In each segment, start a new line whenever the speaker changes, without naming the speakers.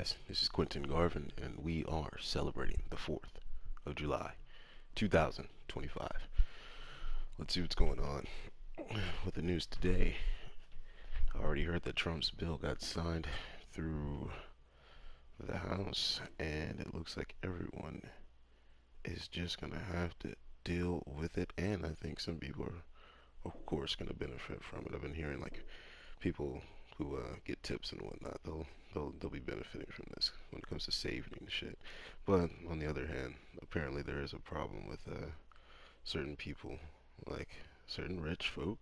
guys? This is Quintin Garvin, and we are celebrating the 4th of July, 2025. Let's see what's going on with the news today. I already heard that Trump's bill got signed through the House, and it looks like everyone is just going to have to deal with it, and I think some people are, of course, going to benefit from it. I've been hearing like people who get tips and whatnot, they'll be benefiting from this when it comes to saving and shit. But on the other hand, apparently there is a problem with certain people, like certain rich folk,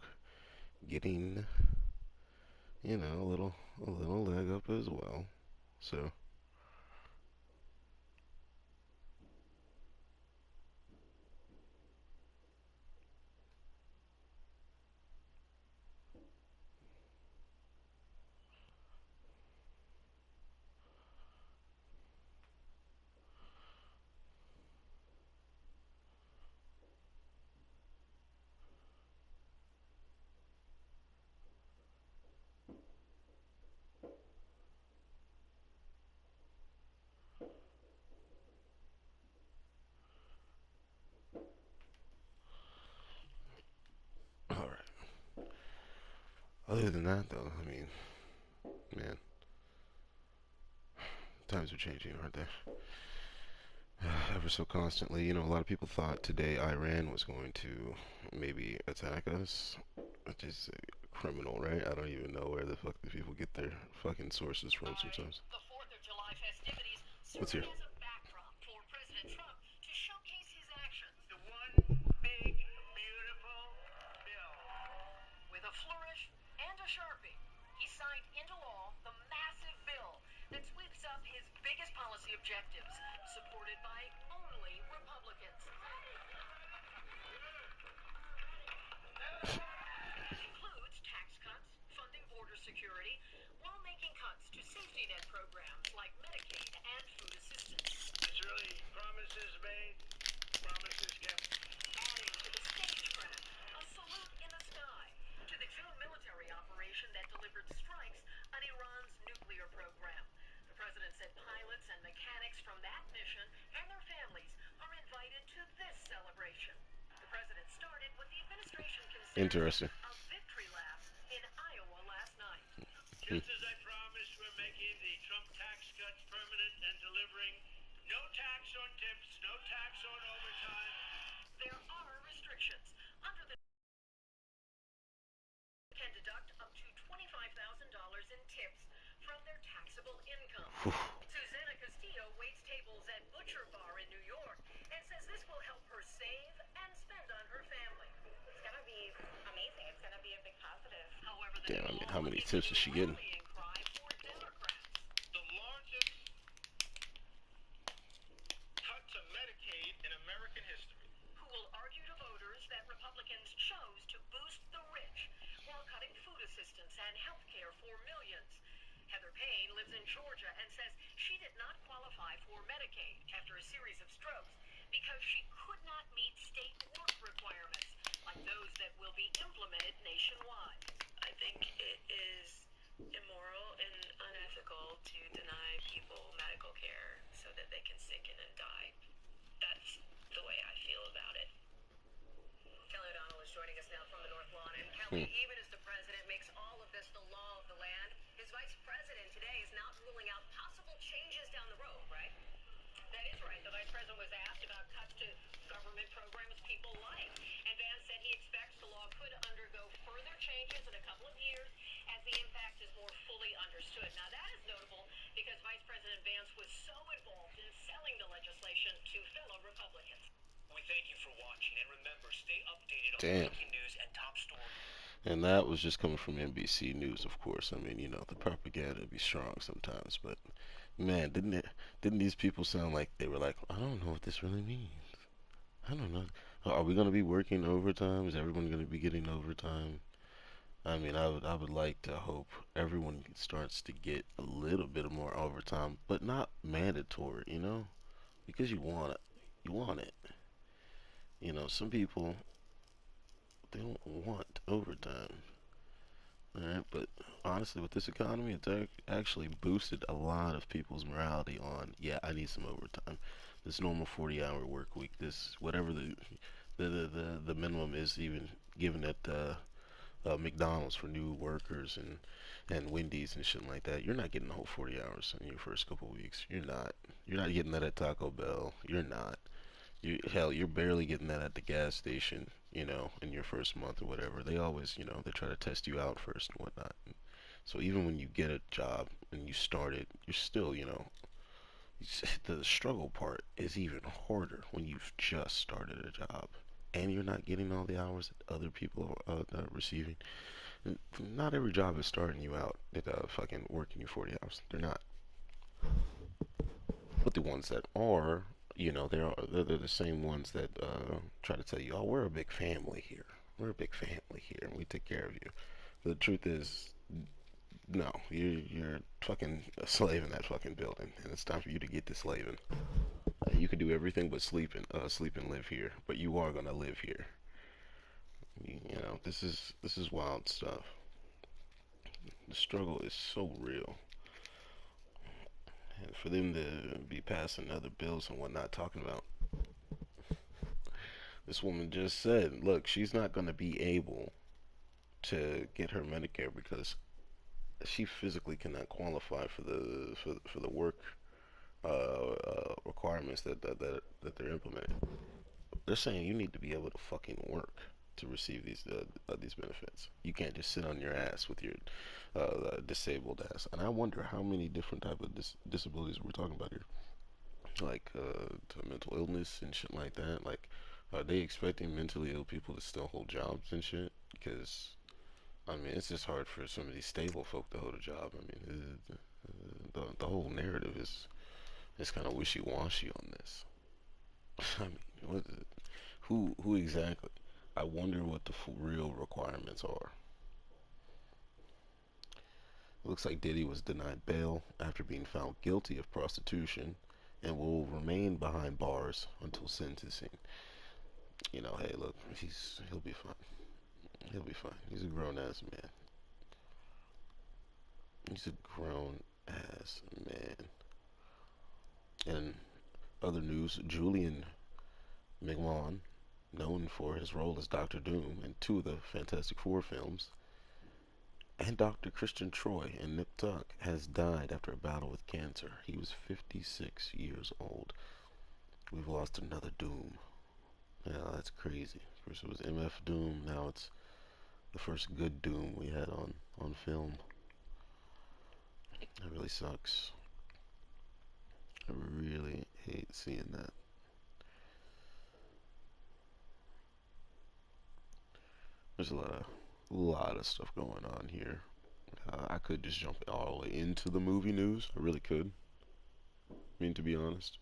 getting a little leg up as well. So all right. Other than that, though, I mean, man, times are changing, aren't they? Ever so constantly. A lot of people thought today Iran was going to maybe attack us, which is criminal, right? I don't even know where the fuck the people get their fucking sources from sometimes.
The 4th of July festivities
What's
serve
here?
as a backdrop for President Trump to showcase his actions. The one big, beautiful bill. With a flourish and a sharpie, he signed into law the massive bill that sweeps up his biggest policy objectives, supported by only Republicans. Includes tax cuts, funding border security, while making cuts to safety net programs like Medicaid and food assistance. It's really promises made, promises kept. Adding to the stagecraft, a salute in the sky to the June military operation that delivered strikes on Iran's nuclear program. The president said pilots and mechanics from that mission and their families are invited to this celebration. The president started what the administration considers
Interesting.
a victory lap in Iowa last night.
Hmm.
Just as I promised, we're making the Trump tax cuts permanent and delivering no tax on tips, no tax on overtime. There are restrictions. Under the can deduct up to $25,000 in tips from their taxable income.
Whew.
Susanna Castillo waits tables at Butcher Bar in New York and says this will help her save and spend on her family. It's going to be amazing. It's going to be a big positive. However, the
Damn,
new
I mean,
law
how
will
many
be
tips is she getting?
rallying cry for Democrats. The largest cut to Medicaid in American history. Who will argue to voters that Republicans chose to boost the rich while cutting food assistance and health care for millions. Heather Payne lives in Georgia and says she did not qualify for Medicaid after a series of strokes because she could not meet state work requirements, like those that will be implemented nationwide. I think it is immoral and unethical to deny people medical care so that they can sicken and die. That's the way I feel about it. Kelly O'Donnell is joining us now from the North Lawn. And Kelly,
Hmm.
even as the president makes all of this the law of the land, his vice president today is not ruling out possible changes down the road, right? That is right. The vice president was asked about cuts to government programs people like. And Vance said he expects the law could undergo further changes in a couple of years as the impact is more fully understood. Now, that is notable because Vice President Vance was so involved in selling the legislation to fellow Republicans. We thank you for watching, and remember, stay updated on
Damn.
breaking news and top stories.
And that was just coming from NBC News, of course. I mean, the propaganda be strong sometimes, but man, didn't these people sound like they were like, I don't know what this really means. I don't know. Are we gonna be working overtime? Is everyone gonna be getting overtime? I mean, I would like to hope everyone starts to get a little bit more overtime, but not mandatory, because you want it. You want it. Some people they don't want overtime. Alright, but honestly, with this economy, it's actually boosted a lot of people's morality on, yeah, I need some overtime. This normal 40-hour work week, this whatever the minimum is even given at McDonald's for new workers and Wendy's and shit like that. You're not getting the whole 40 hours in your first couple of weeks. You're not. You're not getting that at Taco Bell. You're not. Hell, you're barely getting that at the gas station, in your first month or whatever. They always, they try to test you out first and whatnot. So even when you get a job and you start it, you're still, the struggle part is even harder when you've just started a job and you're not getting all the hours that other people are receiving. And not every job is starting you out at fucking working you 40 hours. They're not. But the ones that are, they're the same ones that try to tell you, oh, we're a big family here. We're a big family here, and we take care of you. But the truth is, no, you're fucking a slave in that fucking building, and it's time for you to get to slaving. You can do everything but sleep and live here, but you are gonna live here. This is wild stuff. The struggle is so real, and for them to be passing other bills and whatnot, talking about this woman just said, look, she's not gonna be able to get her Medicare because she physically cannot qualify for the work requirements that they're implementing. They're saying you need to be able to fucking work to receive these benefits. You can't just sit on your ass with your disabled ass. And I wonder how many different type of disabilities we're talking about here, like to mental illness and shit like that. Like, are they expecting mentally ill people to still hold jobs and shit? Because I mean, it's just hard for some of these stable folk to hold a job. I mean, the whole narrative is kind of wishy washy on this. I mean, what is it? Who exactly? I wonder what the real requirements are. It looks like Diddy was denied bail after being found guilty of prostitution and will remain behind bars until sentencing. Hey, look, he'll be fine. He'll be fine. He's a grown ass man. He's a grown ass man. And other news, Julian McMahon, known for his role as Doctor Doom in two of the Fantastic Four films, and Dr. Christian Troy in Nip Tuck, has died after a battle with cancer. He was 56 years old. We've lost another Doom. Yeah, that's crazy. First it was MF Doom, now it's the first good Doom we had on film. That really sucks. I really hate seeing that. There's a lot of stuff going on here. I could just jump all the way into the movie news. I really could. I mean, to be honest.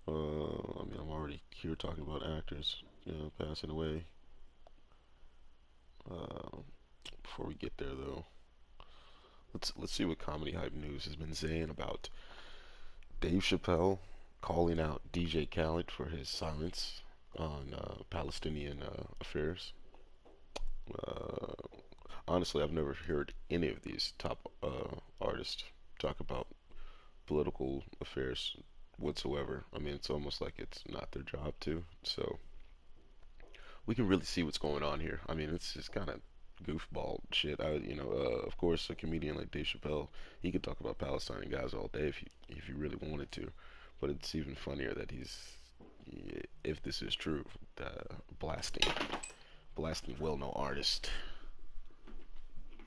I mean, I'm already here talking about actors, passing away. Uh, Before we get there, though, let's see what Comedy Hype News has been saying about Dave Chappelle calling out DJ Khaled for his silence on Palestinian affairs. Uh, Honestly, I've never heard any of these top artists talk about political affairs whatsoever. I mean, it's almost like it's not their job to. So we can really see what's going on here. I mean, it's just kind of goofball shit. Of course, a comedian like Dave Chappelle, he could talk about Palestine and guys all day if he really wanted to. But it's even funnier that if this is true, blasting well-known artists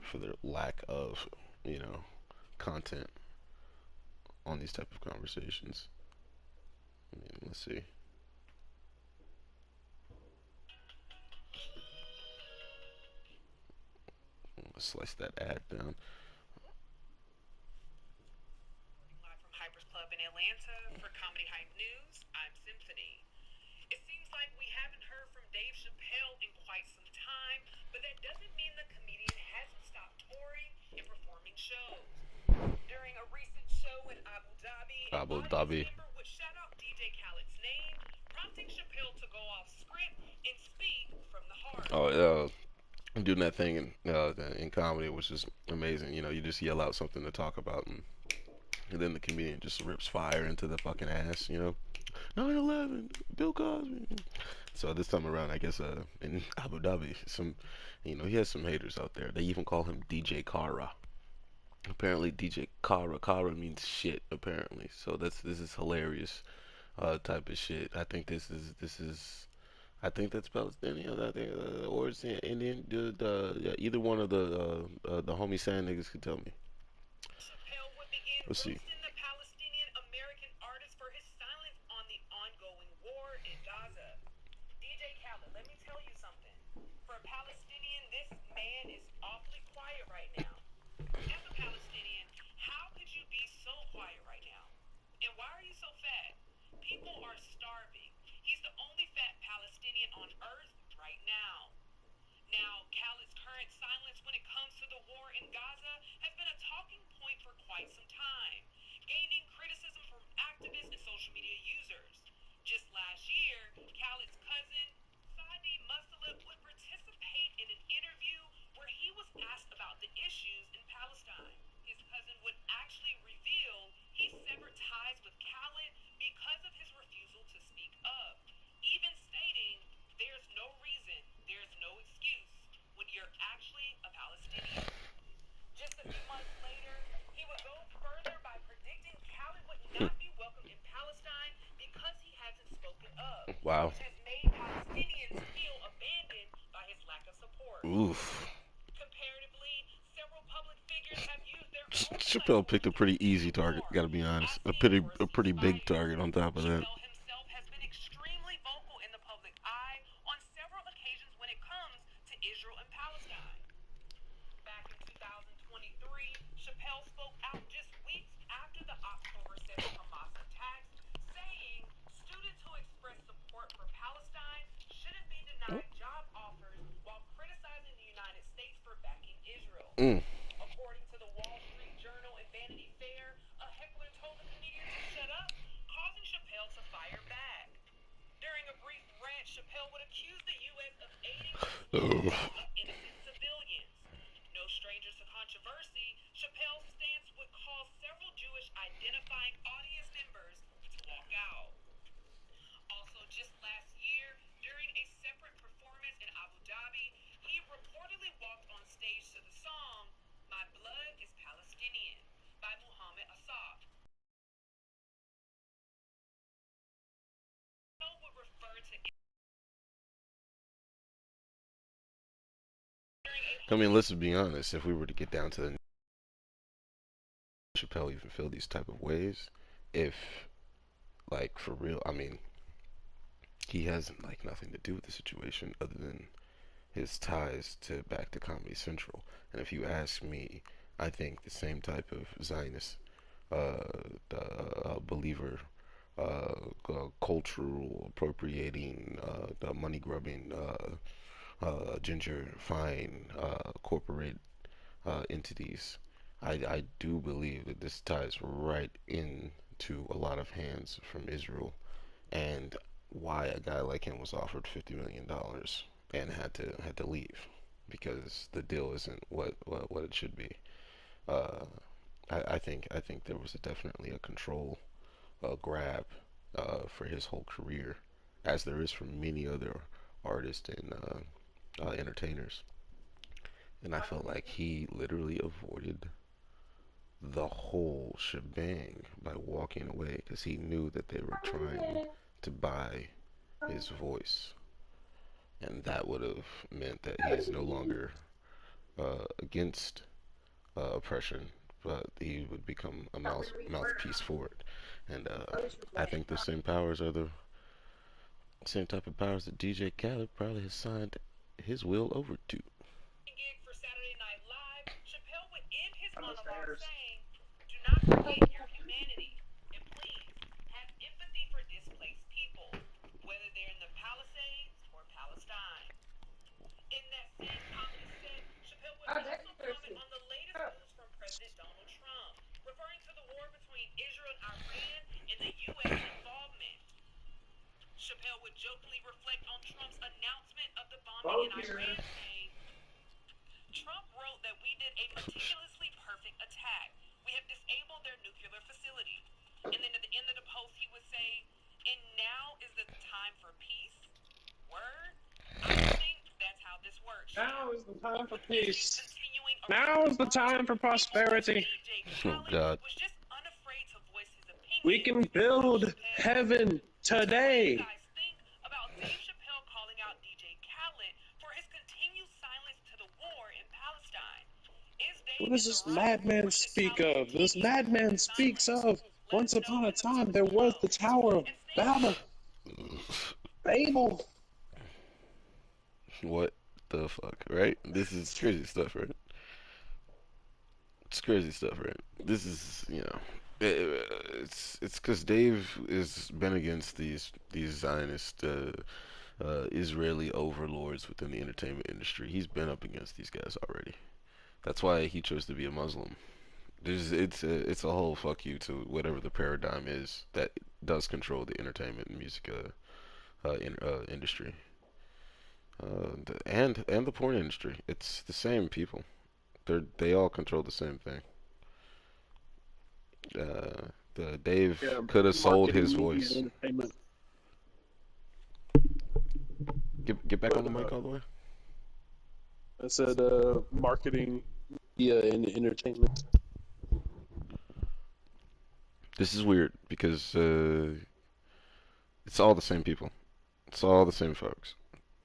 for their lack of, you know, content on these type of conversations. I mean, let's see. Let's slice that ad down.
Live from Hyper's Club in Atlanta for Comedy Hype News, I'm Symphony. It seems like we haven't heard from Dave Chappelle in quite some time, but that doesn't mean the comedian hasn't stopped touring and performing shows. During a recent show in Abu Dhabi, an
Abu
audience
Dhabi.
member would shout out DJ Khaled's name, prompting Chappelle to go off script and speak from the heart.
Oh yeah. doing that thing in comedy, which is amazing. You know, you just yell out something to talk about, and then the comedian just rips fire into the fucking ass. You know, 9/11, Bill Cosby. So this time around, I guess in Abu Dhabi, he has some haters out there. They even call him DJ Kara. Apparently, DJ Kara means shit. Apparently, so this is hilarious type of shit. I think this is. I think that's Palestinian. I think, or it's Indian. Yeah, either one of the homie sand niggas could tell me.
Chappelle would begin
Let's see.
roasting the Palestinian American artist for his silence on the ongoing war in Gaza. DJ Khaled, let me tell you something. For a Palestinian, this man is awfully quiet right now. As a Palestinian, how could you be so quiet right now? And why are you so fat? People are starving. He's the only fat Palestinian on earth right now. Now, Khaled's current silence when it comes to the war in Gaza has been a talking point for quite some time, gaining criticism from activists and social media users. Just last year, Khaled's cousin, Saadi Mustalib, would participate in an interview where he was asked about the issues in Palestine. His cousin would actually reveal he severed ties with Khaled because of his refusal to speak up, even stating there's no reason, there's no excuse when you're actually a Palestinian. Just a few months later, he would go further by predicting Khaled would not be welcome in Palestine because he hasn't spoken up,
Wow.
which has made Palestinians feel abandoned by his lack of support.
Oof.
Comparatively, several public figures have used their own
Chappelle
platforms
picked a
to
pretty
push
easy
the
target.
war,
Gotta be honest. A
asking
pretty
for a
a pretty big
ceasefire.
target on top of that.
Chappelle himself has been extremely vocal in the public eye on several occasions when it comes to Israel and Palestine. Back in 2023, Chappelle spoke out just weeks after the October 7th Hamas attacks, saying students who express support for Palestine shouldn't be denied job offers while criticizing the United States for backing Israel.
Mm.
According to the Wall Street Journal and Vanity Fair, a heckler told the comedian to shut up, causing Chappelle to fire back. During a brief rant, Chappelle would accuse the U.S. of aiding the
Oh.
slaughter of innocent civilians. No strangers to controversy, Chappelle's stance would cause several Jewish identifying audience members to walk out. Also, just last year, during a separate performance in Abu Dhabi, he reportedly walked on stage to the song My Blood is Palestinian by Muhammad Asaf. Chappelle would refer to during a
I mean, let's be honest. If we were to get down to the Chappelle even feel these type of ways, if like for real, I mean, he has like nothing to do with the situation other than his ties to back to Comedy Central. And if you ask me, I think the same type of Zionist uh, believer, cultural appropriating, money grubbing, gentrifying corporate entities. I do believe that this ties right into a lot of hands from Israel and why a guy like him was offered $50 million and had to leave because the deal isn't what it should be. Uh, I think there was definitely a control grab for his whole career, as there is for many other artists and entertainers. And I felt like he literally avoided the whole shebang by walking away because he knew that they were trying to buy his voice, and that would have meant that he's no longer against oppression, but he would become a mouthpiece for it. And I think the same type of powers that DJ Khaled probably has signed his will over to.
gig for Saturday Night Live, Chappelle would end his monologue saying, "Do not forget your humanity, and please have empathy for displaced people, whether they're in the Palisades or Palestine." In that same comedy set, Chappelle would also comment on the latest moves from President Donald Trump, referring to the war between Israel and Iran and the U.S. involvement. Chappelle would jokingly reflect on Trump's announcement of the bombing in Iran, saying,
Time for peace.
Continuing
Now
around
is
the
the
world,
time for
infamous
prosperity.
DJ
Oh
Khaled
God.
was just unafraid to voice his
We
opinion
can
about
build
Chappelle.
heaven
So what do you
today.
guys think about Dave Chappelle calling out DJ Khaled for his continued silence to the war in Palestine? Is
What
Dave
does
in the
this
right,
madman
or should
speak
Khaled
of? This
continue to hold
madman
his
speaks
silence?
of
Let us
once
know
upon a
in the
time
comments
there was
below.
the Tower of
And stay
Babel. Babel.
What the fuck, right? This is crazy stuff, right? It's crazy stuff, right? This is, it's because Dave has been against these Zionist Israeli overlords within the entertainment industry. He's been up against these guys already. That's why he chose to be a Muslim. It's a whole fuck you to whatever the paradigm is that does control the entertainment and music industry, and the porn industry. It's the same people. They all control the same thing. The Dave
Yeah,
could have sold his
marketing, media,
voice.
entertainment.
Get back on
But
the mic all the way.
I said marketing, media, and entertainment.
This is weird because it's all the same people. It's all the same folks.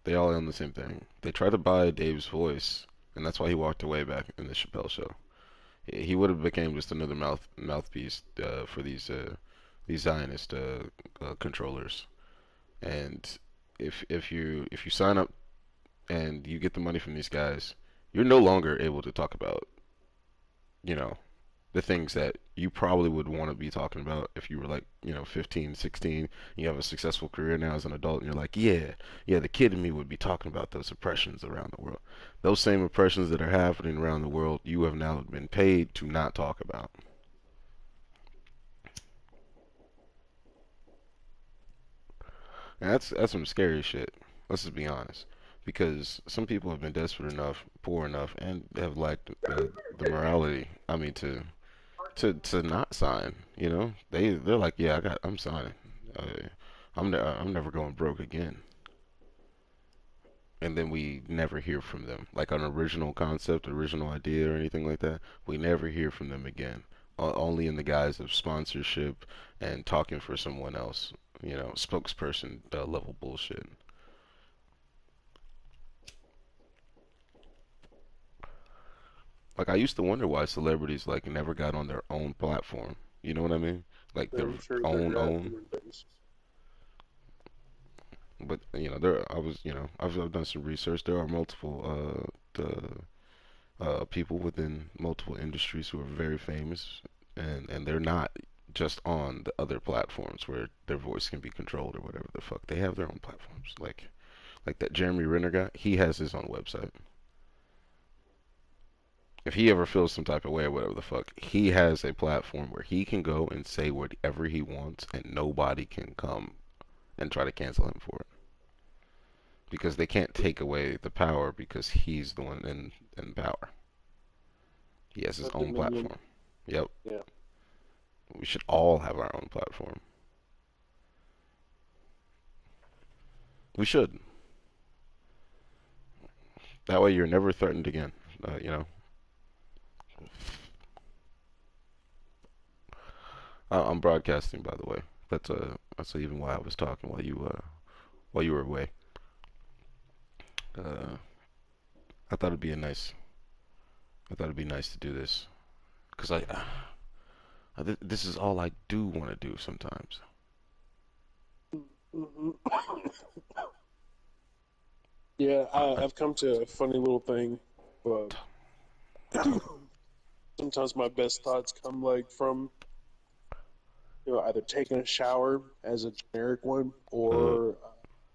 They all own the same thing. They tried to buy Dave's voice, and that's why he walked away back in the Chappelle show. He would have became just another mouthpiece for these Zionist controllers. And if you sign up and you get the money from these guys, you're no longer able to talk about you know the things that you probably would want to be talking about if you were like 15, 16. You have a successful career now as an adult, and you're like, yeah, the kid in me would be talking about those oppressions around the world. Those same oppressions that are happening around the world, you have now been paid to not talk about. And that's some scary shit. Let's just be honest, because some people have been desperate enough, poor enough, and have lacked the morality. I mean, to not sign. They're like, yeah, I'm signing. I'm never going broke again. And then we never hear from them, like an original concept, original idea, or anything like that. We never hear from them again. Only in the guise of sponsorship and talking for someone else. Spokesperson level bullshit. Like I used to wonder why celebrities like never got on their own platform. You know what I mean? Like their
I'm sure
own
they're
own.
doing things.
But there I was I've done some research. There are multiple people within multiple industries who are very famous, and they're not just on the other platforms where their voice can be controlled or whatever the fuck. They have their own platforms. Like that Jeremy Renner guy, he has his own website. If he ever feels some type of way or whatever the fuck, he has a platform where he can go and say whatever he wants, and nobody can come and try to cancel him for it because they can't take away the power because he's the one in power. He has his own
Dominion.
platform. Yep.
Yeah.
We should all have our own platform. We should. That way you're never threatened again. Uh, you know. I'm broadcasting, by the way. That's even why I was talking while you were away. Uh, I thought it'd be a nice. I thought it'd be nice to do this because this is all I do want to do sometimes.
Hmm. Yeah, I've come to a funny little thing. But sometimes my best thoughts come like from either taking a shower as a generic one,
Uh,
or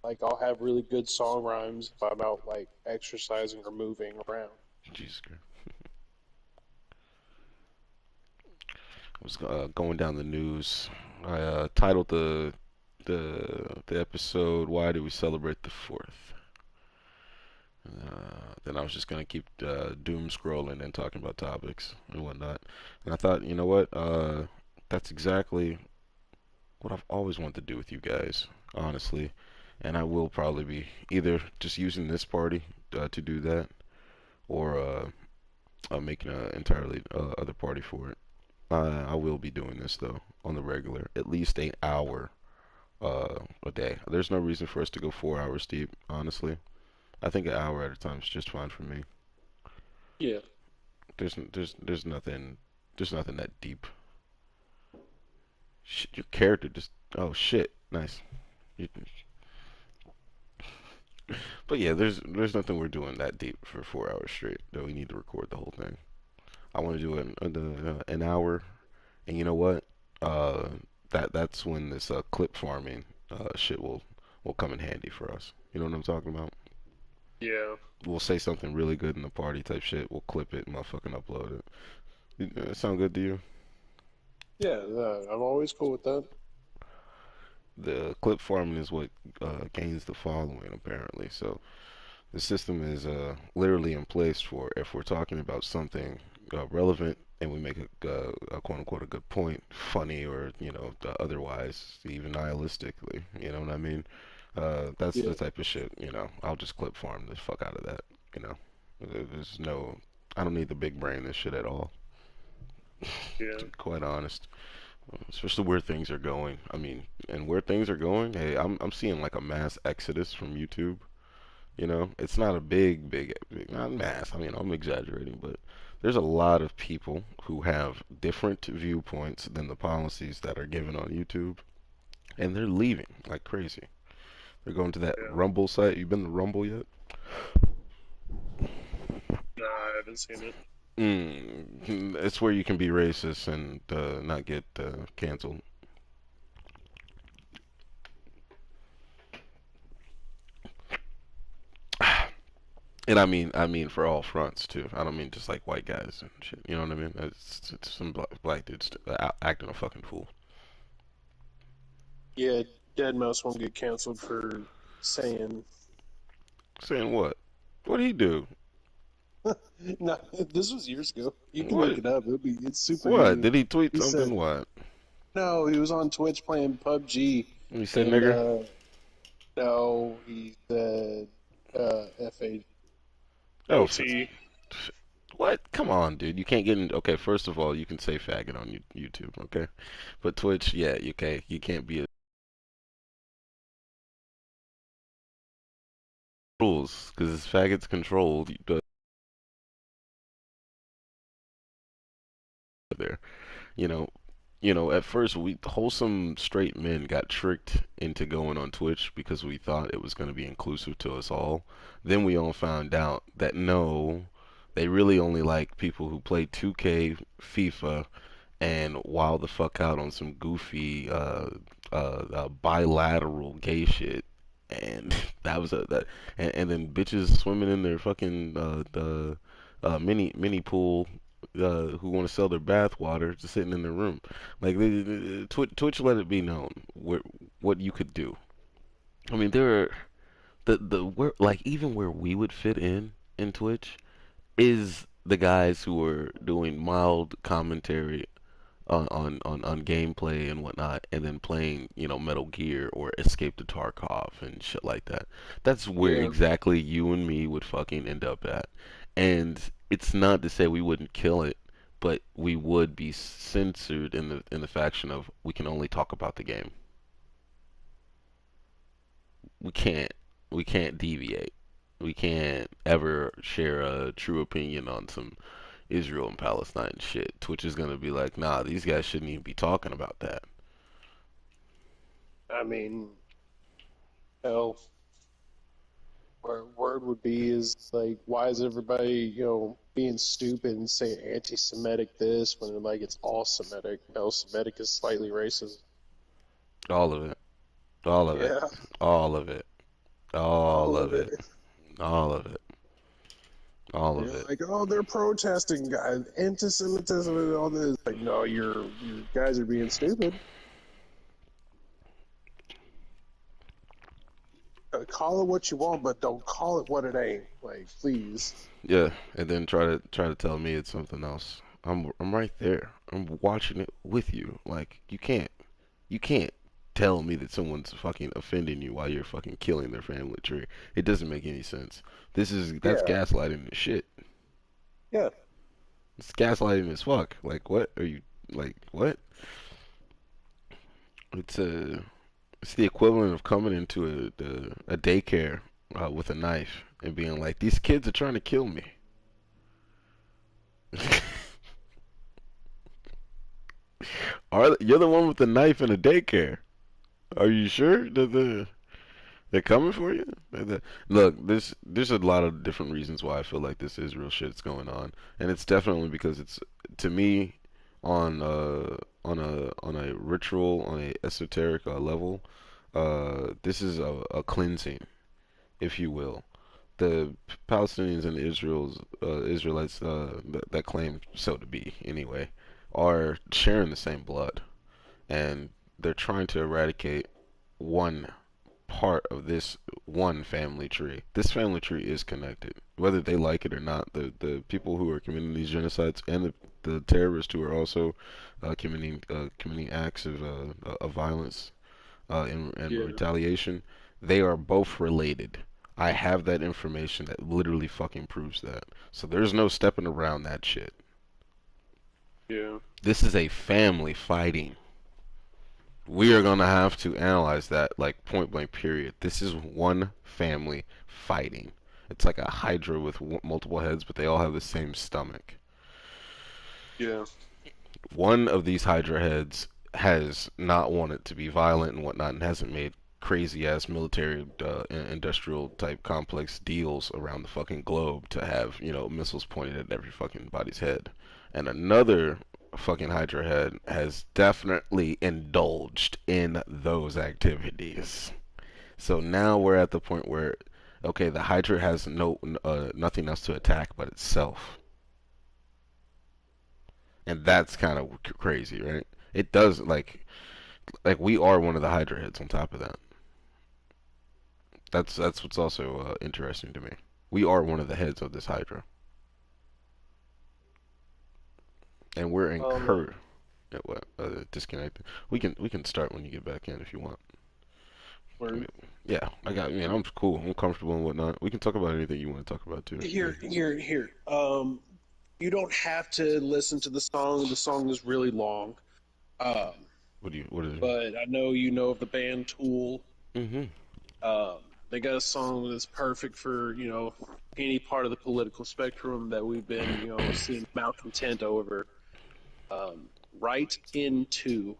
like I'll have really good song rhymes if I'm out like exercising or moving around.
Jesus Christ. I was going down the news. I titled the episode "Why Do We Celebrate the Fourth?" Then I was just gonna keep doom scrolling and talking about topics and whatnot. And I thought, you know what? That's exactly what I've always wanted to do with you guys, honestly. And I will probably be either just using this party to do that, or making an entirely other party for it. I will be doing this though on the regular, at least 8 hour a day. There's no reason for us to go 4 hours deep, honestly. I think an hour at a time is just fine for me.
Yeah.
There's nothing that deep. Your character just oh shit, nice. You, but yeah, there's nothing we're doing that deep for 4 hours straight. That we need to record the whole thing. I want to do it in an hour, and you know what? Uh, that's when this clip farming shit will come in handy for us. You know what I'm talking about?
Yeah.
We'll say something really good in the party type shit. We'll clip it and motherfucking upload it. Sound good to you?
Yeah, I'm always cool with that.
The clip farming is what gains the following apparently. So the system is literally in place for if we're talking about something relevant and we make a quote unquote a good point, funny or otherwise even nihilistically. You know what I mean? That's the
Yeah.
type of shit. I'll just clip farm the fuck out of that. You know, there's no. I don't need the big brain this shit at all.
Yeah.
To be quite honest, especially where things are going. I mean, and where things are going. Hey, I'm seeing like a mass exodus from YouTube. It's not a not mass. I mean, I'm exaggerating, but there's a lot of people who have different viewpoints than the policies that are given on YouTube, and they're leaving like crazy. They're going to that
Yeah.
Rumble site. You been to Rumble yet?
Nah, I haven't seen it.
It's where you can be racist and not get canceled. And I mean for all fronts too. I don't mean just like white guys and shit. You know what I mean? It's some black dudes acting a fucking fool.
Yeah, Dead Mouse won't get canceled for saying.
Saying what? What'd he do?
No, this was years ago. You can look
What?
it up. It's super
What?
easy.
Did he tweet
He said
something? What?
no. He was on Twitch playing PUBG,
He said
and
nigger?
no, he said F
Oh,
O T.
what? Come on, dude. You can't get in. Okay, first of all, you can say faggot on YouTube, okay? But Twitch, yeah, you can't be a rules because faggots controlled there. You know, at first we wholesome straight men got tricked into going on Twitch because we thought it was going to be inclusive to us all. Then we all found out that no, they really only like people who play 2K, FIFA, and wild the fuck out on some goofy bilateral gay shit. And that was and then bitches swimming in their fucking the mini pool who want to sell their bath water just sitting in their room. Like Twitch let it be known what you could do. I mean, there are the where like even where we would fit in Twitch is the guys who are doing mild commentary on gameplay and whatnot, and then playing Metal Gear or Escape to Tarkov and shit like that. That's where
Yeah,
exactly you and me would fucking end up at. And it's not to say we wouldn't kill it, but we would be censored in the faction of we can only talk about the game. We can't we can't deviate. We can't ever share a true opinion on some Israel and Palestine shit. Twitch is gonna be like, nah, these guys shouldn't even be talking about that.
I mean, hell, word would be is like, why is everybody being stupid and say anti-Semitic this when like it's all Semitic? No, Semitic is slightly racist.
All of it. All of it.
Yeah,
All of it. All
all
of
of
it.
it.
All of it. All of
You're
it.
like, oh, they're protesting, guys, anti-Semitism and all this. Like, no, you guys are being stupid. Call it what you want, but don't call it what it ain't. Like, please.
Yeah, and then try to tell me it's something else. I'm right there. I'm watching it with you. Like you can't tell me that someone's fucking offending you while you're fucking killing their family tree. It doesn't make any sense. That's
Yeah,
gaslighting the shit.
Yeah,
It's gaslighting as fuck. Like, what are you like? What? It's it's the equivalent of coming into a daycare with a knife and being like, "These kids are trying to kill me." You're the one with the knife in a daycare? Are you sure that they're coming for you? Look, there's a lot of different reasons why I feel like this Israel shit's going on, and it's definitely because it's to me on on a ritual on a esoteric level. This is a cleansing, if you will. The Palestinians and the Israelites that claim so to be anyway are sharing the same blood, and they're trying to eradicate one part of this one family tree. This family tree is connected, whether they like it or not. The people who are committing these genocides and the terrorists who are also committing acts of violence and
yeah,
retaliation, they are both related. I have that information that literally fucking proves that. So there's no stepping around that shit.
yeah.
This is a family fighting. We are going to have to analyze that like point blank period. This is one family fighting. It's like a hydra with multiple heads, but they all have the same stomach.
Yeah.
One of these hydra heads has not wanted to be violent and whatnot and hasn't made crazy ass military industrial type complex deals around the fucking globe to have, missiles pointed at every fucking body's head. And another fucking hydra head has definitely indulged in those activities. So now we're at the point where, okay, the hydra has nothing else to attack but itself. And that's kind of crazy, right? It does like we are one of the hydra heads on top of that. That's what's also interesting to me. We are one of the heads of this hydra, and we're
I don't know.
encouraged. What? Disconnected. We can start when you get back in if you want. I
Word.
mean, yeah, I got. I'm cool. I'm comfortable and whatnot. We can talk about anything you want to talk about too.
Here, here, here. You don't have to listen to the song. The song is really long. Um,
What do you? What is?
but I know you know of the band Tool.
Mm-hmm.
Um, they got a song that's perfect for any part of the political spectrum that we've been seeing malcontent over. Right into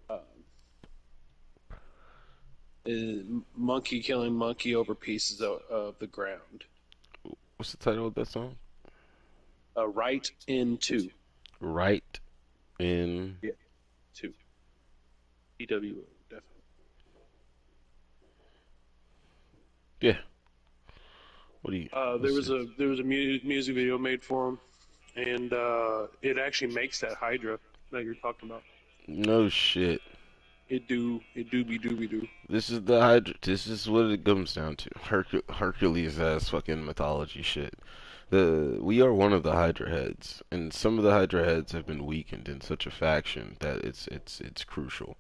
um, is monkey killing monkey over pieces of the ground.
What's the title of that song?
Right into.
Right in.
Yeah, two. EWO, definitely.
Yeah. What do you?
There
Let's
was
see.
a music video made for him, and it actually makes that Hydra that you're talking about.
No shit.
It dooby dooby doo.
This is the Hydra. This is what it comes down to. Hercules ass fucking mythology shit. We are one of the Hydra heads, and some of the Hydra heads have been weakened in such a faction that it's crucial.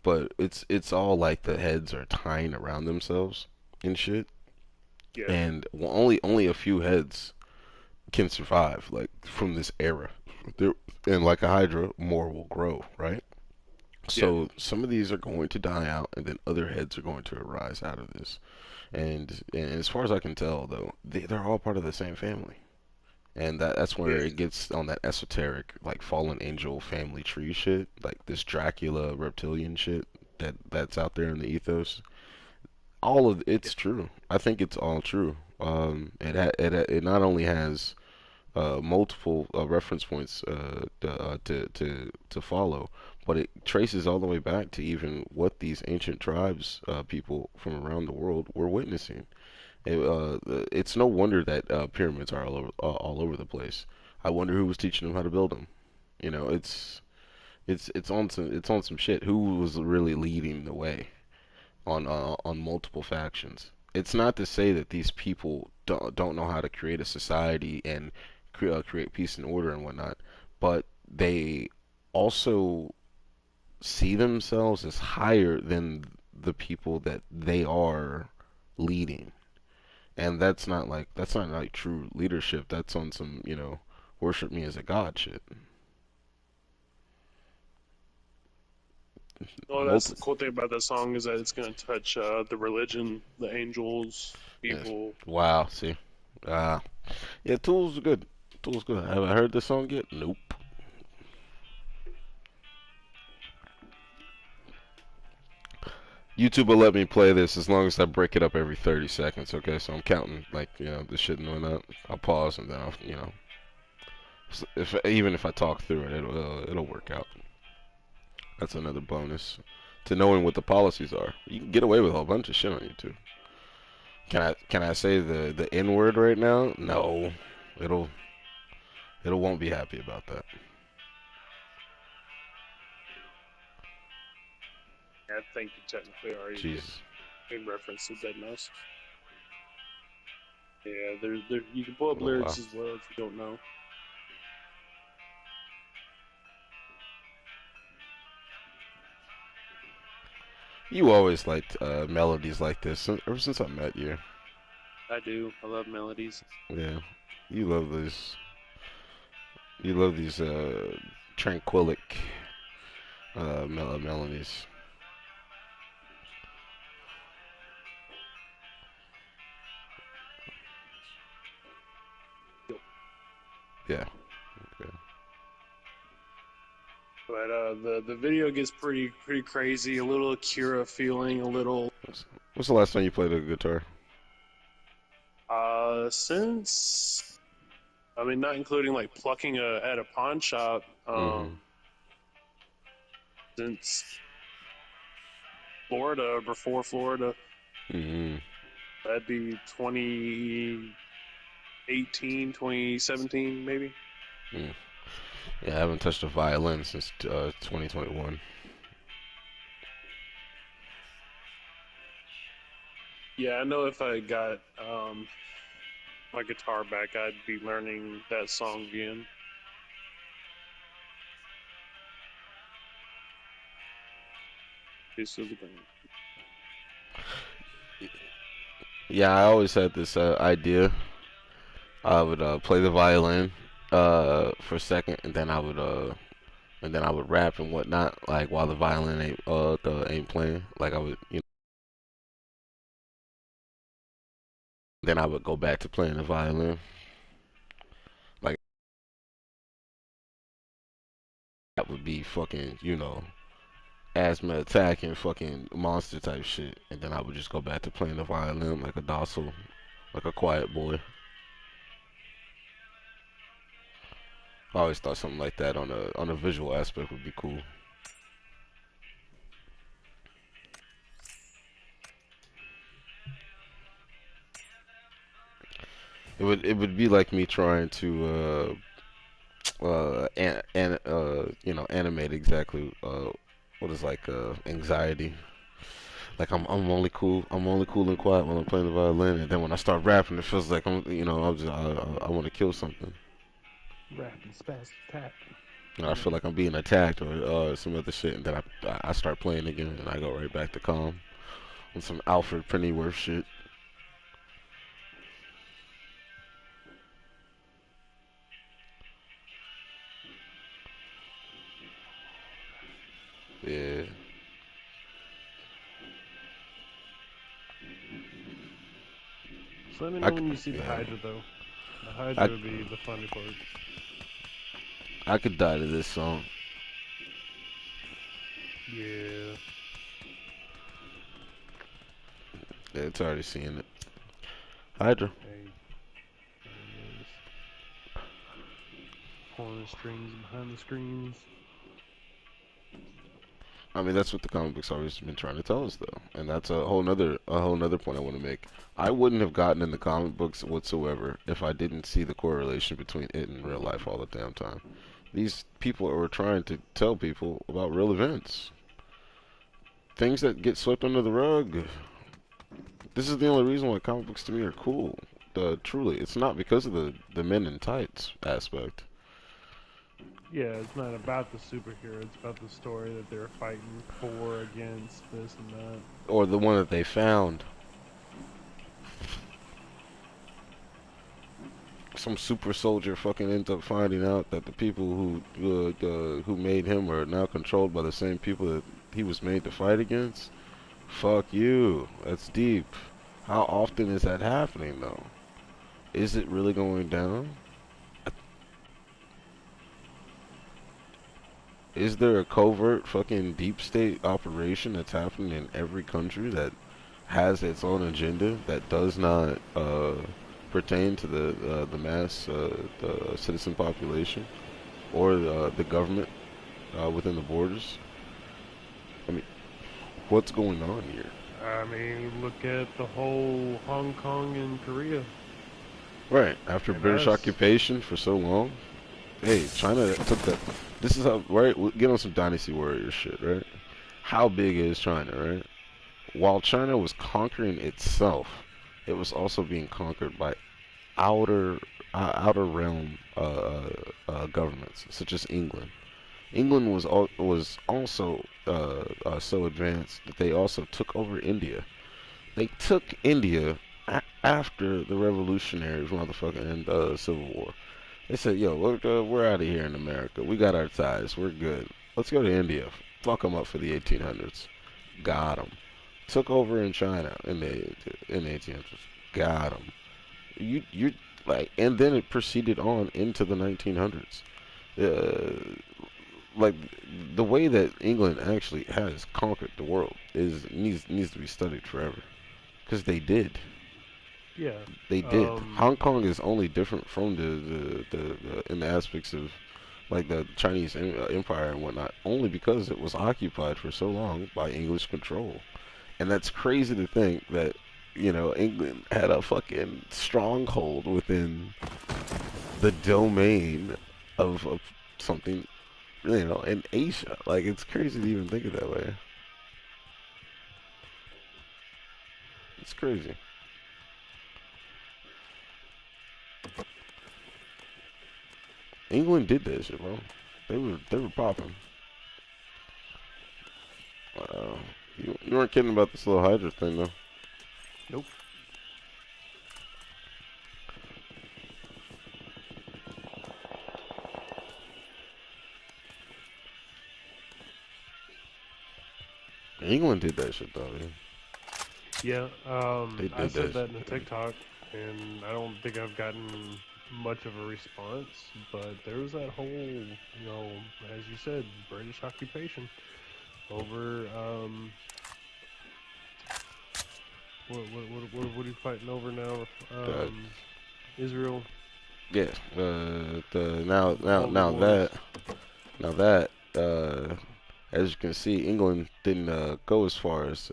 But it's all like the heads are tying around themselves and shit,
Yeah,
and only a few heads can survive like from this era. There, and like a Hydra, more will grow, right?
yeah,
So some of these are going to die out, and then other heads are going to arise out of this. And as far as I can tell, though, they're all part of the same family, and that's where
yeah,
it gets on that esoteric, like fallen angel family tree shit, like this Dracula reptilian shit that's out there in the ethos. All of
yeah,
it's true. I think it's all true. It not only has multiple reference points to follow, but it traces all the way back to even what these ancient tribes, people from around the world, were witnessing. It's no wonder that pyramids are all over the place. I wonder who was teaching them how to build them. It's on some shit. Who was really leading the way on multiple factions? It's not to say that these people don't know how to create a society and create peace and order and whatnot, but they also see themselves as higher than the people that they are leading. And that's not like true leadership. That's on some, worship me as a god shit.
Oh, that's
Multi
the cool thing about that song is that it's going to touch the religion, the angels,
yes.
people.
Wow, see. Ah. Yeah, Tool's good. Tool's good. Have I heard this song yet? Nope. YouTube will let me play this as long as I break it up every 30 seconds, okay? So I'm counting, like, the shit going up. I'll pause and then even if I talk through it, it'll work out. That's another bonus to knowing what the policies are. You can get away with a whole bunch of shit on YouTube. Can I say the N word right now? No. It'll it'll won't be happy about that.
I think you technically are. You
Jesus.
can reference the dead mouse. Yeah, there. You can pull up
Oh wow.
lyrics as well if you don't know.
You always liked melodies like this ever since I met you.
I do. I love melodies.
Yeah. You love this. You love these tranquilic melodies. Yeah. Okay.
But the video gets pretty crazy. A little Akira feeling. A little
What's the last time you played a guitar?
since I mean not including like plucking at a pawn shop.
Mm-hmm.
Since Florida, before Florida,
Mm-hmm.
that'd be 2018, 2017, maybe.
Mm. Yeah, I haven't touched a violin since 2021.
Yeah, I know if I got my guitar back, I'd be learning that song again. This is the thing.
Yeah, I always had this idea. I would play the violin for a second, and then I would rap and whatnot, like while the violin ain't playing. Like I would, then I would go back to playing the violin. Like that would be fucking, asthma attack and fucking monster type shit, and then I would just go back to playing the violin like a docile, like a quiet boy. I always thought something like that on a visual aspect would be cool. It would be like me trying to animate exactly what is like anxiety. Like I'm only cool and quiet when I'm playing the violin, and then when I start rapping, it feels like I want to kill something.
Rap and spaz attack.
And I feel like I'm being attacked or some other shit, and then I start playing again, and I go right back to calm on some Alfred Pennyworth shit. Yeah,
Just let me
I
know when you see the
yeah,
Hydra, though. The Hydra
I
would be the funny part.
I could die to this song.
Yeah.
Yeah, it's already seeing it. Hydra.
Hey, there he is. Pulling the strings behind the screens.
I mean, that's what the comic books always been trying to tell us, though, and that's a whole nother point I want to make. I wouldn't have gotten in the comic books whatsoever if I didn't see the correlation between it and real life all the damn time. These people were trying to tell people about real events, things that get swept under the rug. This is the only reason why comic books to me are cool. Truly, it's not because of the men in tights aspect,
Yeah, it's not about the superhero. It's about the story that they're fighting for, against, this and that.
or the one that they found. some super soldier fucking ends up finding out that the people who made him are now controlled by the same people that he was made to fight against. Fuck you. That's deep. How often is that happening though? Is it really going down? Is there a covert fucking deep state operation that's happening in every country that has its own agenda that does not pertain to the mass the citizen population or the government within the borders? I mean, what's going on here?
I mean, look at the whole Hong Kong and Korea
Right after
and
British
us.
occupation for so long, hey, China took that. This is how right. Get on some Dynasty Warrior shit, right? How big is China, right? While China was conquering itself, it was also being conquered by outer outer realm governments, such as England. England was also so advanced that they also took over India. They took India after the revolutionaries, motherfucker, and Civil War. They said, "Yo, we're out of here in America. We got our ties. We're good. Let's go to India. Fuck them up for the 1800s. Got them. Took over in China in the 1800s. Got them. You like, and then it proceeded on into the 1900s. Uh, like the way that England actually has conquered the world is needs to be studied forever because they did.
Yeah.
They did. Hong Kong is only different from the in the aspects of like the Chinese empire and whatnot, only because it was occupied for so long by English control. And that's crazy to think that, England had a fucking stronghold within the domain of something, in Asia. Like, it's crazy to even think of that way. It's crazy. England did that shit, bro. They were popping. You weren't kidding about this little Hydra thing, though.
Nope.
England did that shit, though. Man.
Yeah.
They
I
did
said
that
that in a
shit.
TikTok, and I don't think I've gotten much of a response. But there was that whole, as you said, British occupation over what are you fighting over now?
Uh,
Israel,
yeah. The now now
holy
now
wars.
that now that as you can see, England didn't go as far as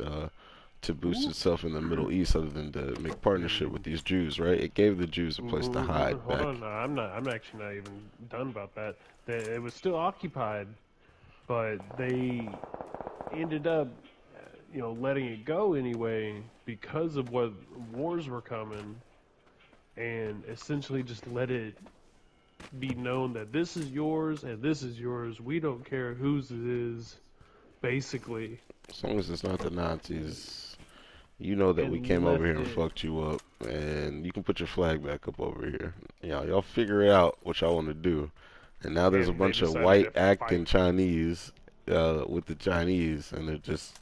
to boost
Ooh.
itself in the Middle East, other than to make partnership with these Jews, right? It gave the Jews a place to hide
Hold
back.
on, no, I'm not. I'm actually not even done about that. It was still occupied, but they ended up, letting it go anyway because of what wars were coming, and essentially just let it be known that this is yours and this is yours. We don't care whose it is, basically,
As long as it's not the Nazis, you know that we
and
came over
left
here and
it.
fucked you up, and you can put your flag back up over here. Y'all figure it out what y'all want to do. And now there's a
And they
bunch of
decided
white
to
acting
fight.
Chinese with the Chinese, and they're just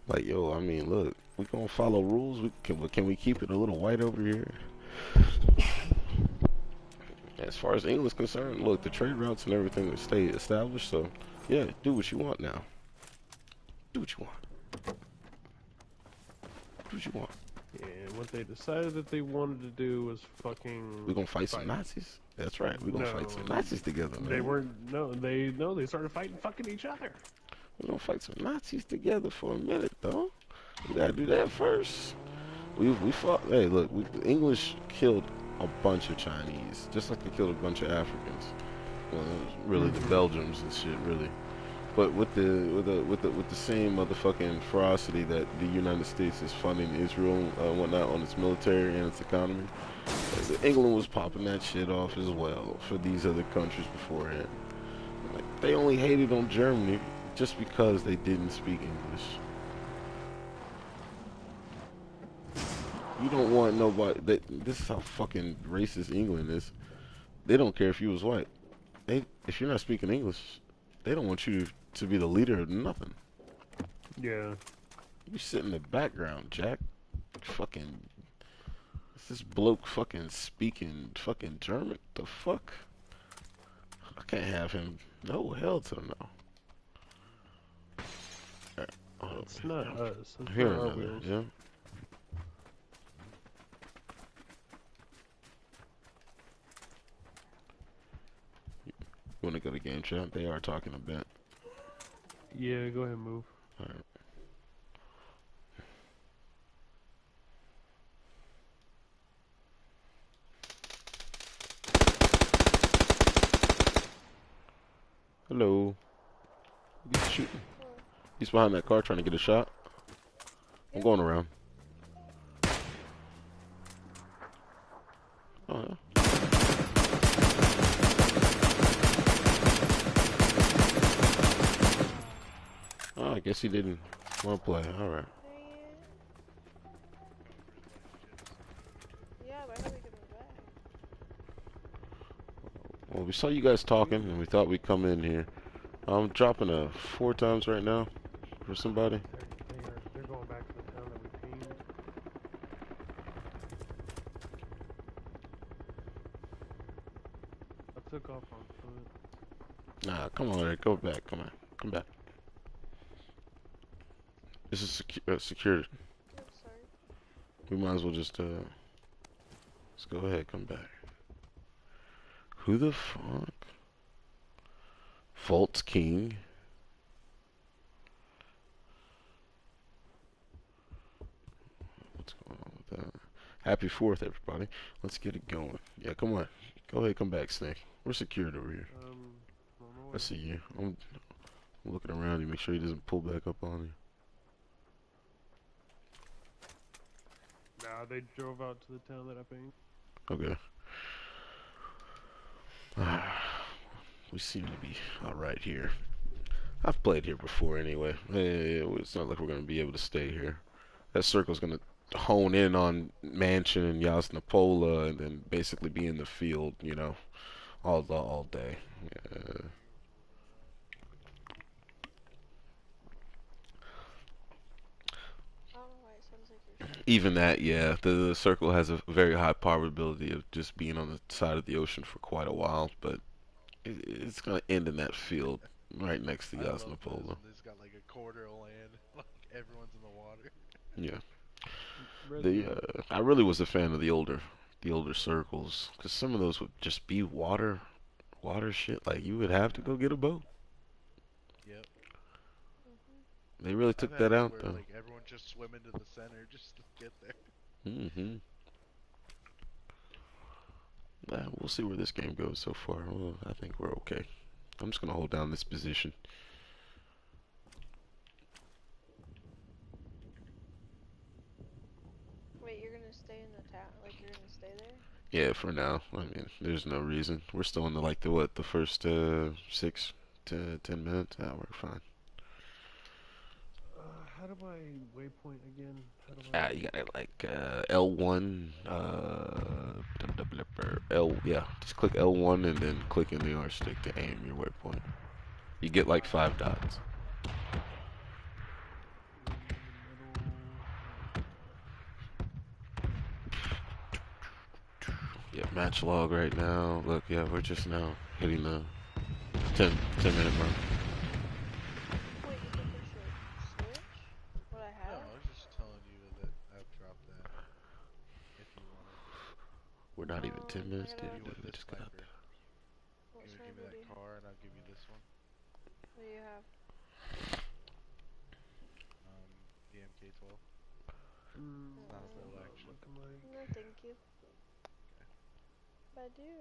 like, yo, I mean, look, we gonna follow rules. Can we keep it a little white over here? As far as England's concerned, look, the trade routes and everything stay established. So, yeah, do what you want now. Do what you want. Do what you want.
And what they decided that they wanted to do was
We
fucking
gonna fight some
fight.
Nazis? That's right. We gonna fight some
No,
Nazis together,
they
man.
weren't. No, they started fighting fucking each other.
We gonna fight some Nazis together for a minute, though. We gotta do that first. We fought. Hey, look, the English killed a bunch of Chinese, just like they killed a bunch of Africans. Well, it was really the
Mm-hmm.
Belgians and shit, really. But with the same motherfucking ferocity that the United States is funding Israel and whatnot on its military and its economy, England was popping that shit off as well for these other countries beforehand. Like, they only hated on Germany just because they didn't speak English. You don't want nobody. This is how fucking racist England is. they don't care if you was white. If you're not speaking English, they don't want you to be the leader of nothing.
Yeah.
You sit in the background, Jack. Fucking, is this bloke fucking speaking fucking German? The fuck? I can't have him. No, hell to no. Alright,
It's not us. It's
here
not our
another,
wheels.
yeah. You wanna go to game chat? They are talking a bit.
Yeah, go ahead and move.
Alright. Hello. He's shooting. He's behind that car trying to get a shot. I'm going around. Oh, yeah. Oh, I guess he didn't want to play. Alright.
Yeah, but I hope he comes back.
Well, we saw you guys talking, and we thought we'd come in here. I'm dropping a 4 times right now for somebody.
They're going back to the town that we pinged. I took off on foot.
Nah, come on, Eric. Go back. Come on. Come back. This is secured.
I'm sorry.
We might as well just, let's go ahead. Come back. Who the fuck? Fultz King. What's going on with that? Happy 4th, everybody. Let's get it going. Yeah, come on. Go ahead, come back, Snake. We're secured over here. I see you. I'm looking around you, make sure he doesn't pull back up on you.
Nah, they drove out to the town that I pinged.
Okay. We seem to be alright here. I've played here before anyway. It's not like we're going to be able to stay here. That circle's going to hone in on Mansion and Yasnapola and then basically be in the field, you know, all day. Yeah.
I don't know why it sounds like you're shooting.
Even that, yeah. The circle has a very high probability of just being on the side of the ocean for quite a while, but it's going to end in that field right next to
I love this
Yasnapola.
when it's got like a quarter of land, like everyone's in the water.
Yeah.
Resident.
I really was a fan of the older circles, because some of those would just be water shit. Like you would have to go get a boat.
Yep.
Mhm.
They really
I've
took
had
that
it
out
where
though.
like everyone just swim into the center just to get there.
Mm-hmm. We'll see where this game goes so far. Well, I think we're okay. I'm just gonna hold down this position.
Wait, you're gonna stay in the town? Like you're gonna stay there?
Yeah, for now. I mean, there's no reason. We're still in the first 6 to 10 minutes. We're fine.
How do I waypoint again? How do I?
You got it like L1, L, yeah, just click L1 and then click in the R stick to aim your waypoint. You get like 5 dots. Yeah, match log right now. Look, yeah, we're just now hitting the 10 minute mark.
Wait, you think we should switch? What I
No,
have?
I was just telling you that I've dropped that. If you wanted,
We're not even 10
I
minutes,
gotta.
you want
dude. We
this
just got out
sniper.
there.
What
You wanna give me
sniper do
that
you have?
car and I'll give you this one.
What do you have?
The MK12. It's not a bolt action.
Looking like.
No, thank you. But I do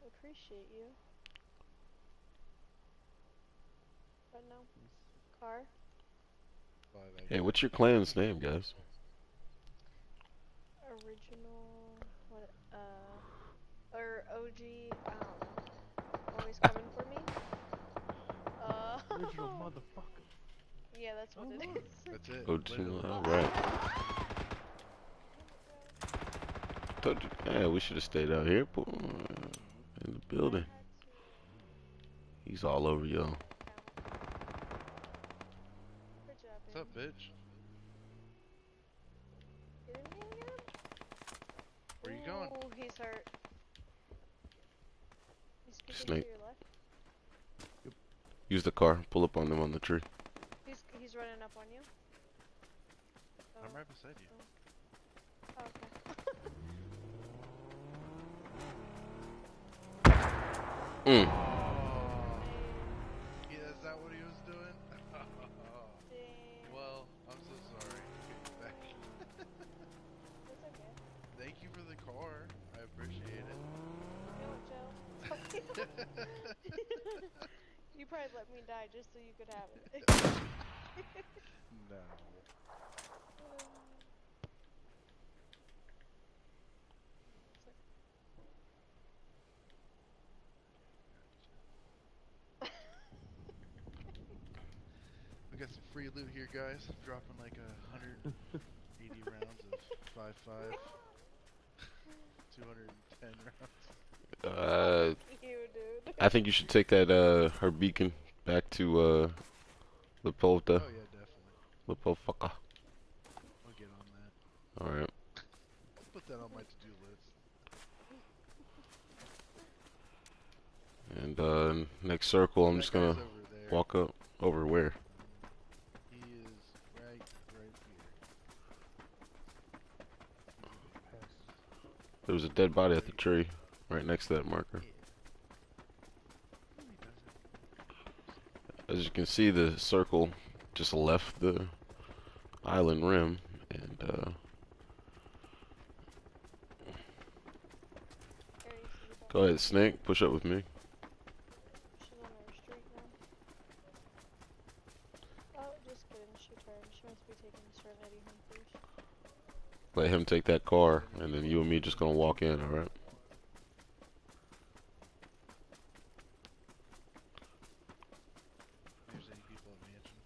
appreciate you. But no. Car?
Hey, what's your clan's name, guys?
Original. What? Or OG. Always coming for me?
Original motherfucker.
Yeah, that's what it
Oh,
is.
That's it.
Oh,
Literally.
alright. Told you, yeah, we should have stayed out here, in the building.
I had to
He's all over
get
y'all.
an account. Good job,
What's up,
baby.
bitch?
Get in here again?
Where you going?
Ooh, he's hurt. He's peeking
Snake.
to your left.
Use the car. Pull up on them on the tree.
He's running up on you. Oh,
I'm right beside you.
oh, okay.
Mm.
Oh,
Hey,
yeah, is that what he was doing?
dang.
Well, I'm so sorry. Okay, you back.
That's okay.
Thank you for the car. I appreciate it.
You know what, Joe? You probably let me die just so you could have it.
No. We got some free loot here, guys. Dropping like 180 rounds of 5.5, 210 rounds.
Fuck you, dude.
I think you should take that her beacon back to Lepota.
Oh yeah, definitely.
Lepofaka.
I'll get on that.
All right.
I'll put that on my to-do list.
And next circle, I'm
That
just
guy's
gonna
over there.
walk up over where.
He is right here.
There was a dead body at the tree, right next to that marker.
Yeah. No, he doesn't.
As you can see, the circle just left the island rim, and
Alright, so you got
go ahead, Snake, push up with me.
She's on her street now. Oh, just kidding. She turned. She must be taking Serenity home first.
Let him take that car, and then you and me just gonna walk in, all right?
If there's any people at mansion.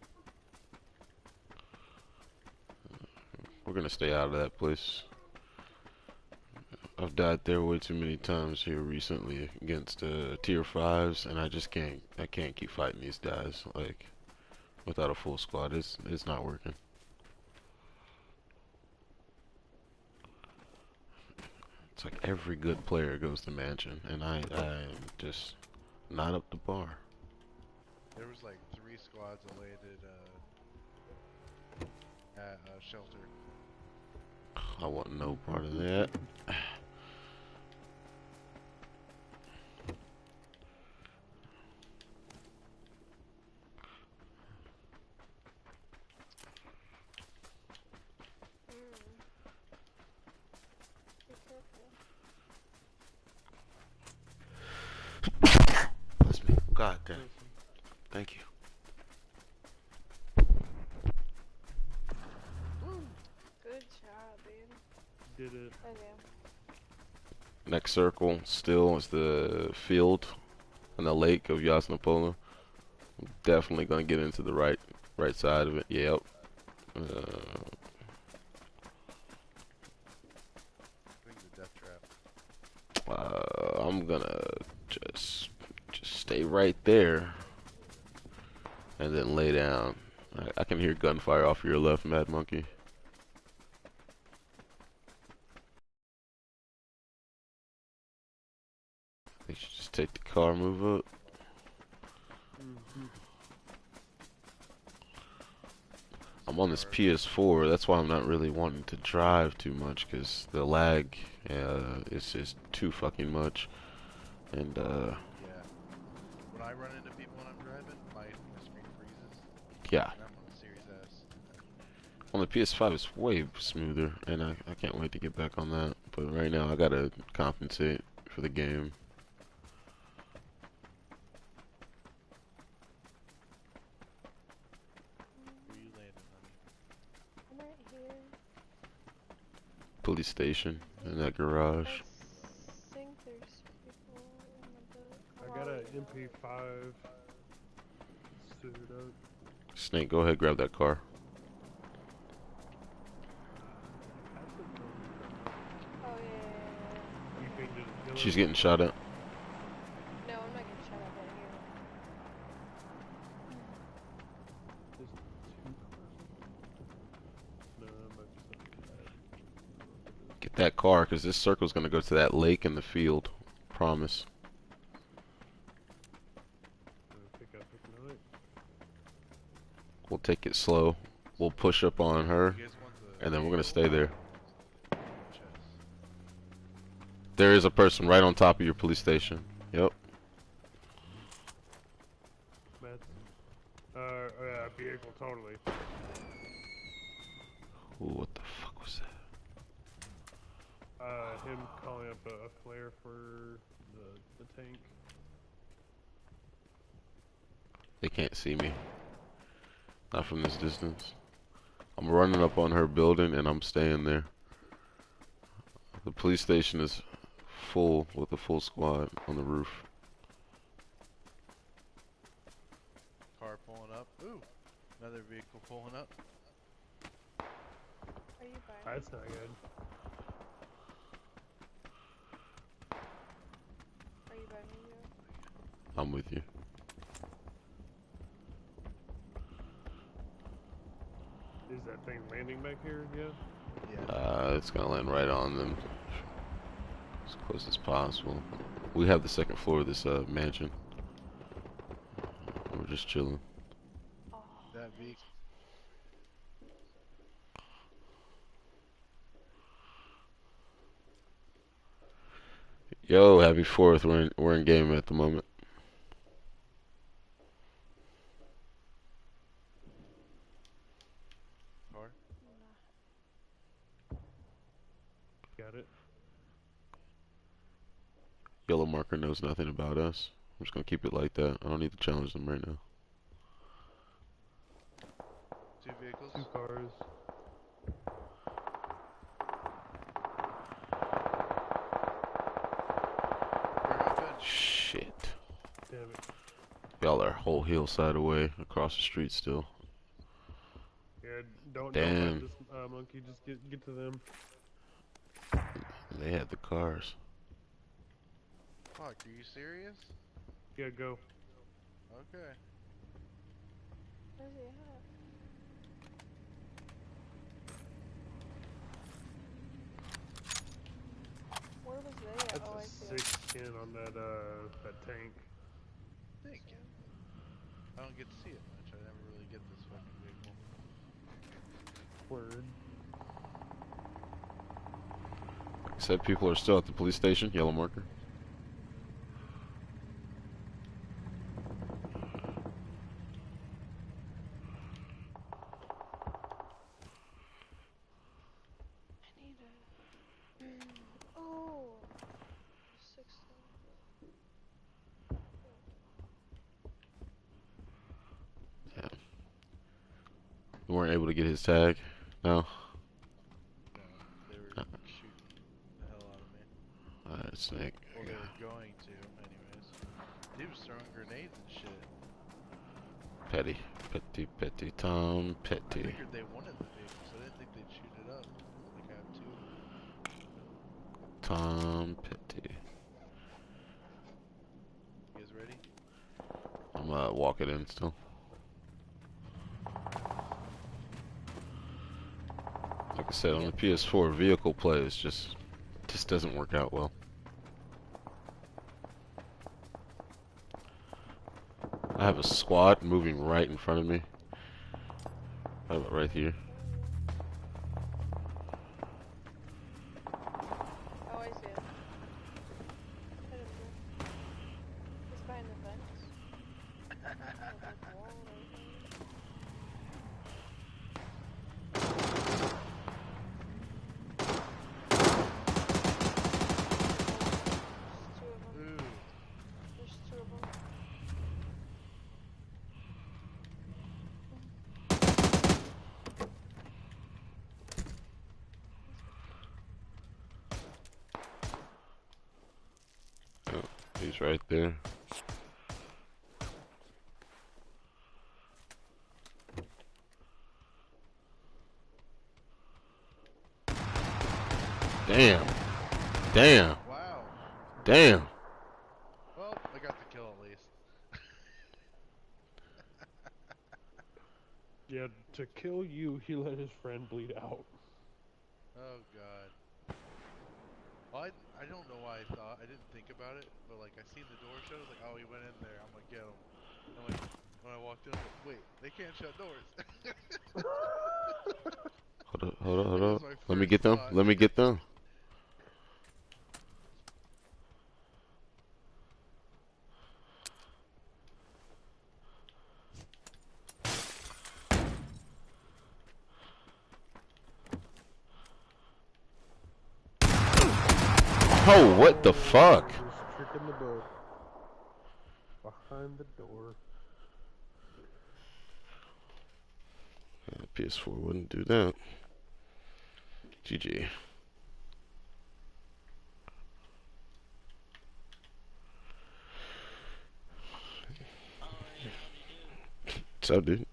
We're gonna stay out of that place. I've died there way too many times here recently against tier 5s, and I can't keep fighting these guys like without a full squad. It's not working. It's like every good player goes to mansion, and I'm just not up to par.
There was like 3 squads that landed at shelter.
I want no part of that.
Be careful.
Bless me. God damn. Thank you.
Good job, dude.
Did it.
Okay.
Next circle still is the field and the lake of Yasnapola. I'm definitely gonna get into the right side of it. Yep.
I think the death trap.
I'm gonna just stay right there and then lay down. I can hear gunfire off your left, Mad Monkey. I should just take the car, move up. I'm on this PS4, that's why I'm not really wanting to drive too much, because the lag is just too fucking much. And
Yeah. When I run into people when I'm driving, my screen freezes.
yeah,
And I'm on the Series S.
on the PS5 it's way smoother, and I can't wait to get back on that. But right now I gotta compensate for the game.
Where you landing, honey?
I'm right here.
Police station in that garage.
I think there's people in the boat.
I got an MP5 suited up.
Snake, go ahead, grab that car.
Oh, yeah.
You think just kill
She's
her?
getting shot at. Get that car, because this circle's going to go to that lake in the field. Promise.
Pick up this note.
We'll take it slow. We'll push up on her,
You guys want the
and then we're going to stay
vehicle?
there.
Chest.
There is a person right on top of your police station. Yep.
That's vehicle totally.
Ooh, what the fuck was that?
Him calling up a flare for the tank.
They can't see me. Not from this distance. I'm running up on her building and I'm staying there. The police station is full with a full squad on the roof.
Car pulling up. Ooh, another vehicle pulling up.
Are you buying?
That's not good.
Are you buying me?
I'm with you.
Is that thing landing back here yet?
Yeah.
It's gonna land right on them. As close as possible. We have the second floor of this mansion. We're just chilling.
Oh,
That vehicle.
Yo, happy 4th. We're in game at the moment.
Car.
nah.
Got it.
Yellow marker knows nothing about us. I'm just gonna keep it like that. I don't need to challenge them right now.
Two vehicles.
2 cars.
We're open.
Shit.
Damn it.
Y'all are a whole hillside away, across the street still.
Yeah, don't
Damn.
let this monkey just get to them.
They had the cars.
Fuck, are you serious?
Yeah, go.
Okay.
Where's he at? Where was they at?
That's
Oh, I
a
see.
6 skin on that tank.
Thank you. I don't get to see it much. I never really get this fucking vehicle.
Word.
Said people are still at the police station. Yellow marker.
I need a. Oh, 16.
Yeah. We weren't able to get his tag. No.
No, they were shooting the hell out of me.
Alright, snake.
Well, they were going to, anyways. He was throwing grenades and shit.
Petty. Petty Tom
I
Petty.
figured they wanted the vehicle, so I didn't think they'd shoot it up. Like I have two of them.
Tom Petty.
You guys ready?
I'm walking in still. Like I said, on the PS4, vehicle play is just doesn't work out well. I have a squad moving right in front of me. Right here.
Oh, I see it. Hit him, bro. He's behind the fence. Like wall right there. There's two of them.
Ooh.
There's two of them.
Oh, he's right there. Damn. Damn.
Wow.
Damn.
Well, I got the kill at least.
Yeah, to kill you, he let his friend bleed out.
Oh god. Well, I don't know why I didn't think about it, but like I seen the door shut. I was like, oh, he went in there. I'm like, get him. And like when I walked in, I was like, wait, they can't shut doors.
Hold up, hold up, hold
That was
up.
my
Let me
first
get them.
thought.
Let me get them. Oh, what the fuck?
Just tricking the book. Behind the door.
PS4 wouldn't do that. GG. What's up, dude?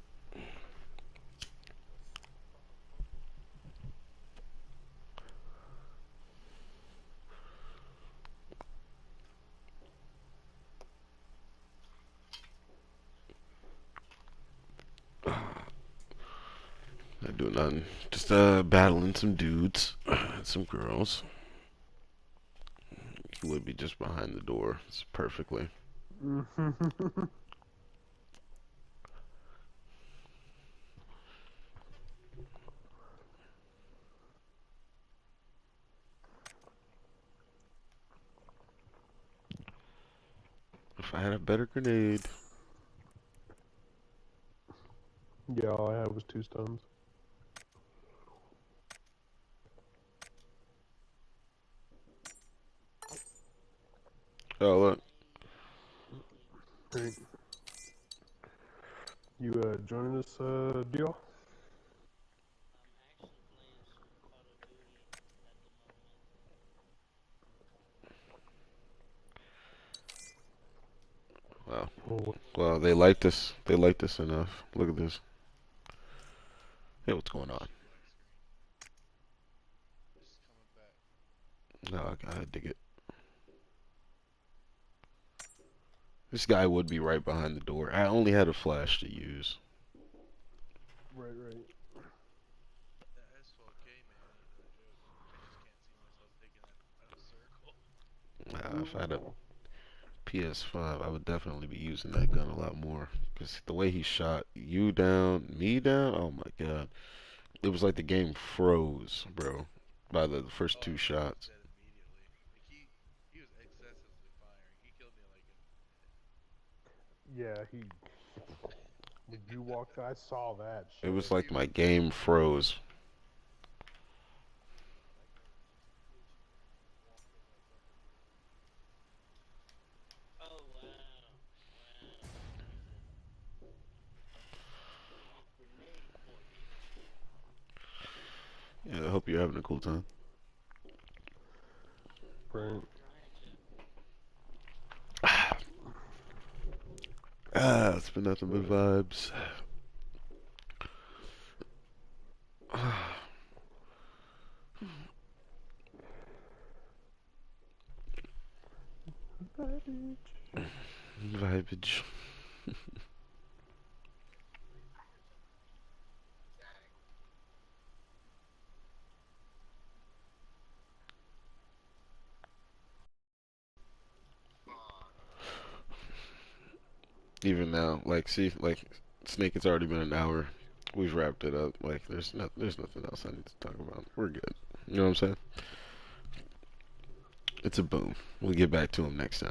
Not doing nothing. Just battling some dudes, some girls. He would be just behind the door. It's perfectly. If I had a better grenade.
Yeah, all I had was 2 stuns.
Oh, look.
Hey, you joining us, deal?
Wow.
Oh,
Well, they liked us. They liked us enough. Look at this. Hey, what's going on?
Just coming back.
No, I dig it. This guy would be right behind the door. I only had a flash to use.
right.
That S12K, man, ain't no joke. I just can't see myself taking that out of circle.
If I had a PS5, I would definitely be using that gun a lot more. Because the way he shot you down, me down, oh my god. It was like the game froze, bro, by the first
Oh,
two
I thought I was
shots.
dead immediately. Like he was excessively firing. He killed me in like a minute.
Yeah, when you walked, I saw that
It was
shit.
like
He
my
was
game froze.
that Garvin situation walked in like nothing but
Yeah, I hope you're having a cool time.
Right.
It's been nothing but vibes. Vibage. Even now, like, see, like, Snake, it's already been an hour. We've wrapped it up. Like, there's nothing else I need to talk about. We're good. You know what I'm saying? It's a boom. We'll get back to him next time.